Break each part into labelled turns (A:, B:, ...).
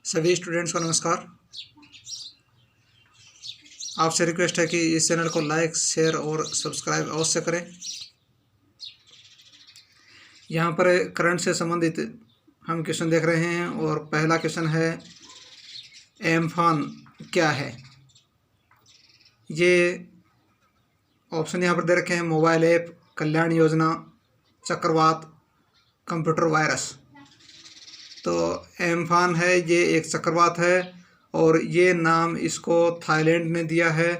A: सभी स्टूडेंट्स को नमस्कार। आपसे रिक्वेस्ट है कि इस चैनल को लाइक, शेयर और सब्सक्राइब अवश्य करें। यहाँ पर करंट से संबंधित हम क्वेश्चन देख रहे हैं और पहला क्वेश्चन है एम्फान क्या है। ये ऑप्शन यहाँ पर दे रखे हैं: मोबाइल ऐप, कल्याण योजना, चक्रवात, कंप्यूटर वायरस। तो एम्फान है, ये एक चक्रवात है और ये नाम इसको थाईलैंड ने दिया है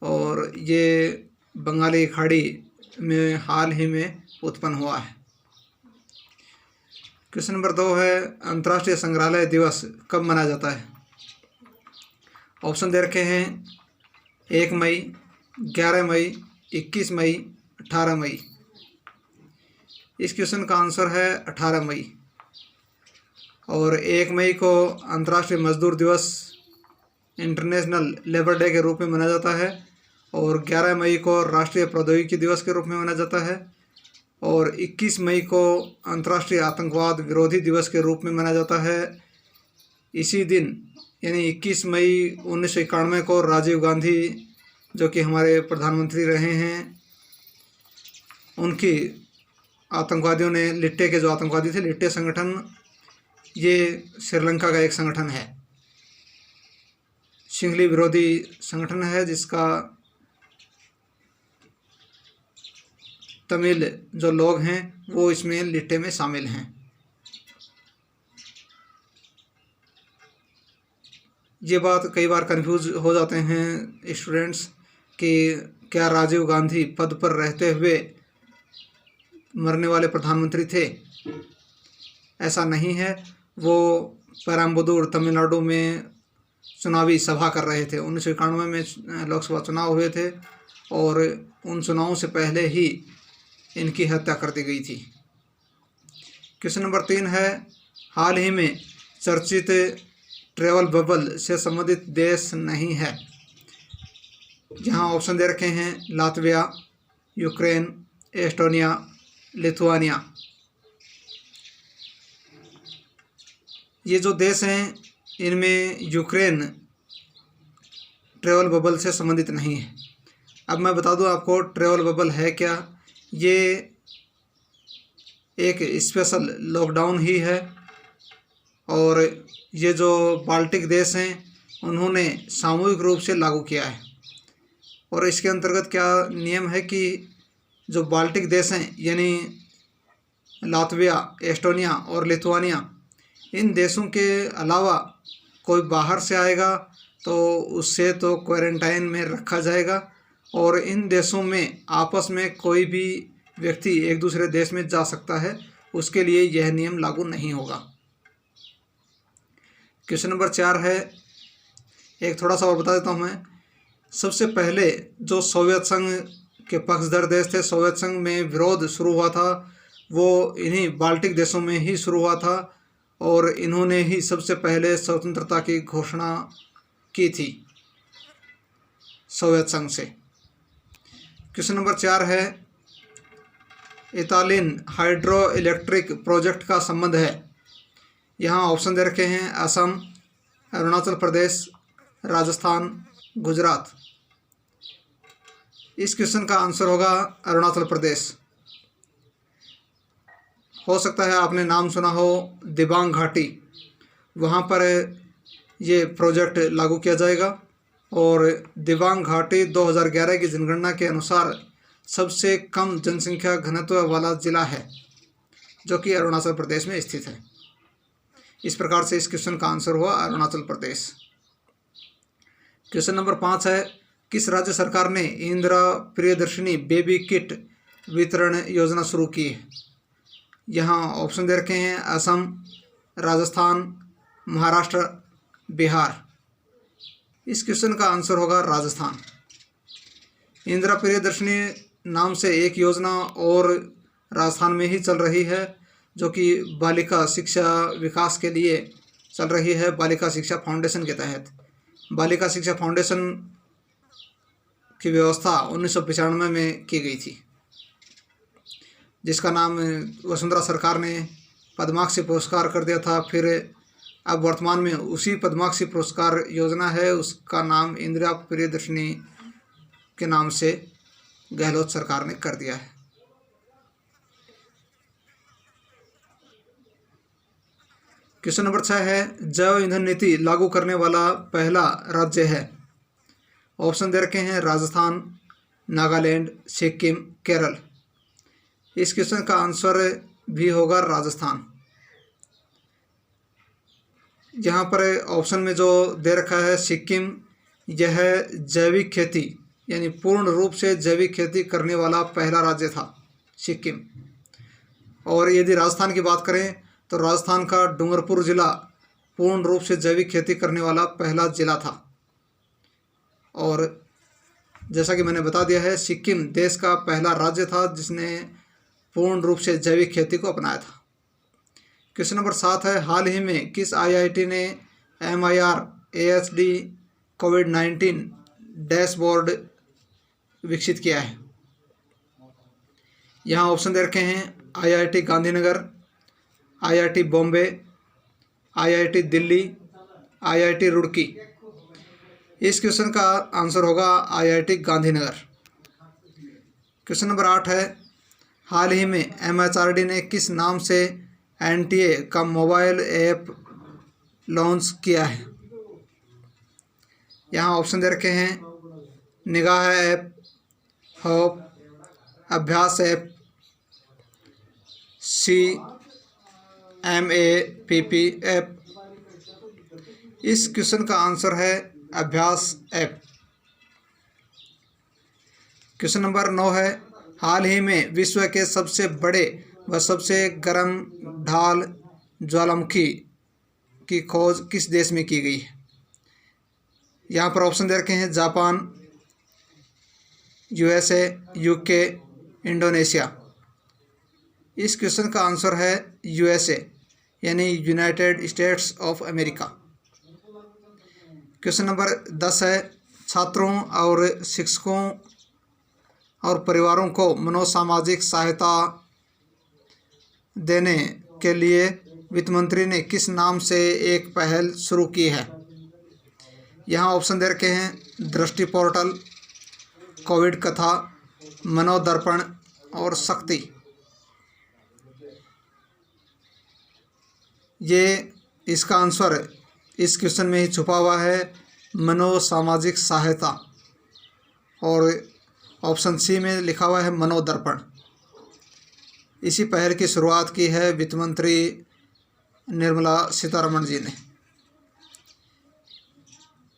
A: और ये बंगाली खाड़ी में हाल ही में उत्पन्न हुआ है। क्वेश्चन नंबर 2 है अंतर्राष्ट्रीय संग्रहालय दिवस कब मनाया जाता है। ऑप्शन दे रखे हैं 1 मई, 11 मई, 21 मई, 18 मई। इस क्वेश्चन का आंसर है 18 मई। और 1 मई को अंतर्राष्ट्रीय मजदूर दिवस, इंटरनेशनल लेबर डे के रूप में मनाया जाता है और 11 मई को राष्ट्रीय प्रौद्योगिकी दिवस के रूप में मनाया जाता है और 21 मई को अंतर्राष्ट्रीय आतंकवाद विरोधी दिवस के रूप में मनाया जाता है। इसी दिन यानी 21 मई 1991 को राजीव गांधी, जो कि हमारे प्रधानमंत्री रहे हैं, उनकी आतंकवादियों ने, लिट्टे के जो आतंकवादी थे, लिट्टे संगठन, ये श्रीलंका का एक संगठन है, सिंघली विरोधी संगठन है, जिसका तमिल जो लोग हैं वो इसमें लिट्टे में शामिल हैं। ये बात कई बार कंफ्यूज हो जाते हैं स्टूडेंट्स कि क्या राजीव गांधी पद पर रहते हुए मरने वाले प्रधानमंत्री थे। ऐसा नहीं है। वो पेराम्बदूर तमिलनाडु में चुनावी सभा कर रहे थे। 1991 में लोकसभा चुनाव हुए थे और उन चुनावों से पहले ही इनकी हत्या कर दी गई थी। क्वेश्चन नंबर 3 है हाल ही में चर्चित ट्रैवल बबल से संबंधित देश नहीं है। यहाँ ऑप्शन दे रखे हैं लातविया, यूक्रेन, एस्टोनिया, लिथुआनिया। ये जो देश हैं इनमें यूक्रेन ट्रैवल बबल से संबंधित नहीं है। अब मैं बता दूं आपको ट्रैवल बबल है क्या। ये एक स्पेशल लॉकडाउन ही है और ये जो बाल्टिक देश हैं उन्होंने सामूहिक रूप से लागू किया है। और इसके अंतर्गत क्या नियम है कि जो बाल्टिक देश हैं यानी लातविया, एस्टोनिया और लिथुआनिया, इन देशों के अलावा कोई बाहर से आएगा तो उससे तो क्वारंटाइन में रखा जाएगा और इन देशों में आपस में कोई भी व्यक्ति एक दूसरे देश में जा सकता है, उसके लिए यह नियम लागू नहीं होगा। क्वेश्चन नंबर 4 है, एक थोड़ा सा और बता देता हूँ मैं। सबसे पहले जो सोवियत संघ के पक्षधर देश थे, सोवियत संघ में विरोध शुरू हुआ था, वो इन्हीं बाल्टिक देशों में ही शुरू हुआ था और इन्होंने ही सबसे पहले स्वतंत्रता की घोषणा की थी सोवियत संघ से। क्वेश्चन नंबर 4 है इतालियन हाइड्रो इलेक्ट्रिक प्रोजेक्ट का संबंध है। यहाँ ऑप्शन दे रखे हैं असम, अरुणाचल प्रदेश, राजस्थान, गुजरात। इस क्वेश्चन का आंसर होगा अरुणाचल प्रदेश। हो सकता है आपने नाम सुना हो दिबांग घाटी, वहाँ पर ये प्रोजेक्ट लागू किया जाएगा और दिबांग घाटी 2011 की जनगणना के अनुसार सबसे कम जनसंख्या घनत्व वाला जिला है, जो कि अरुणाचल प्रदेश में स्थित है। इस प्रकार से इस क्वेश्चन का आंसर हुआ अरुणाचल प्रदेश। क्वेश्चन नंबर 5 है किस राज्य सरकार ने इंदिरा प्रियदर्शिनी बेबी किट वितरण योजना शुरू की है। यहाँ ऑप्शन दे रखे हैं असम, राजस्थान, महाराष्ट्र, बिहार। इस क्वेश्चन का आंसर होगा राजस्थान। इंदिरा प्रियदर्शिनी नाम से एक योजना और राजस्थान में ही चल रही है, जो कि बालिका शिक्षा विकास के लिए चल रही है, बालिका शिक्षा फाउंडेशन के तहत। बालिका शिक्षा फाउंडेशन की व्यवस्था 1995 में की गई थी, जिसका नाम वसुंधरा सरकार ने पद्माक्षी पुरस्कार कर दिया था। फिर अब वर्तमान में उसी पद्माक्षी पुरस्कार योजना है, उसका नाम इंदिरा प्रियदर्शनी के नाम से गहलोत सरकार ने कर दिया है। क्वेश्चन नंबर 6 है, जैव ईंधन नीति लागू करने वाला पहला राज्य है। ऑप्शन दे रखे हैं राजस्थान, नागालैंड, सिक्किम, केरल। इस क्वेश्चन का आंसर भी होगा राजस्थान। यहाँ पर ऑप्शन में जो दे रखा है सिक्किम, यह जैविक खेती यानी पूर्ण रूप से जैविक खेती करने वाला पहला राज्य था सिक्किम। और यदि राजस्थान की बात करें तो राजस्थान का डूंगरपुर जिला पूर्ण रूप से जैविक खेती करने वाला पहला जिला था। और जैसा कि मैंने बता दिया है, सिक्किम देश का पहला राज्य था जिसने पूर्ण रूप से जैविक खेती को अपनाया था। क्वेश्चन नंबर 7 है, हाल ही में किस IIT ने MIR ASD कोविड-19 डैशबोर्ड विकसित किया है। यहाँ ऑप्शन दे रखे हैं IIT Gandhinagar, IIT Bombay, IIT Delhi, IIT Roorkee. इस क्वेश्चन का आंसर होगा IIT गांधीनगर। क्वेश्चन नंबर 8 है, हाल ही में MHRD ने किस नाम से NTA का मोबाइल ऐप लॉन्च किया है। यहाँ ऑप्शन दे रखे हैं निगाह ऐप, होप, अभ्यास ऐप, CMAPP ऐप। इस क्वेश्चन का आंसर है अभ्यास ऐप। क्वेश्चन नंबर 9 है, हाल ही में विश्व के सबसे बड़े व सबसे गर्म ढाल ज्वालामुखी की खोज किस देश में की गई है। यहाँ पर ऑप्शन दे रखे हैं जापान, USA, UK, इंडोनेशिया। इस क्वेश्चन का आंसर है USA यानी United states of America. Question number 10 है, छात्रों और शिक्षकों और परिवारों को मनोसामाजिक सहायता देने के लिए वित्त मंत्री ने किस नाम से एक पहल शुरू की है। यहाँ ऑप्शन दे रखे हैं दृष्टि पोर्टल, कोविड कथा, मनोदर्पण और शक्ति। ये इसका आंसर इस क्वेश्चन में ही छुपा हुआ है, मनोसामाजिक सहायता। और ऑप्शन सी में लिखा हुआ है मनोदर्पण। इसी पहल की शुरुआत की है वित्त मंत्री निर्मला सीतारमण जी ने।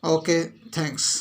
A: Okay, thanks.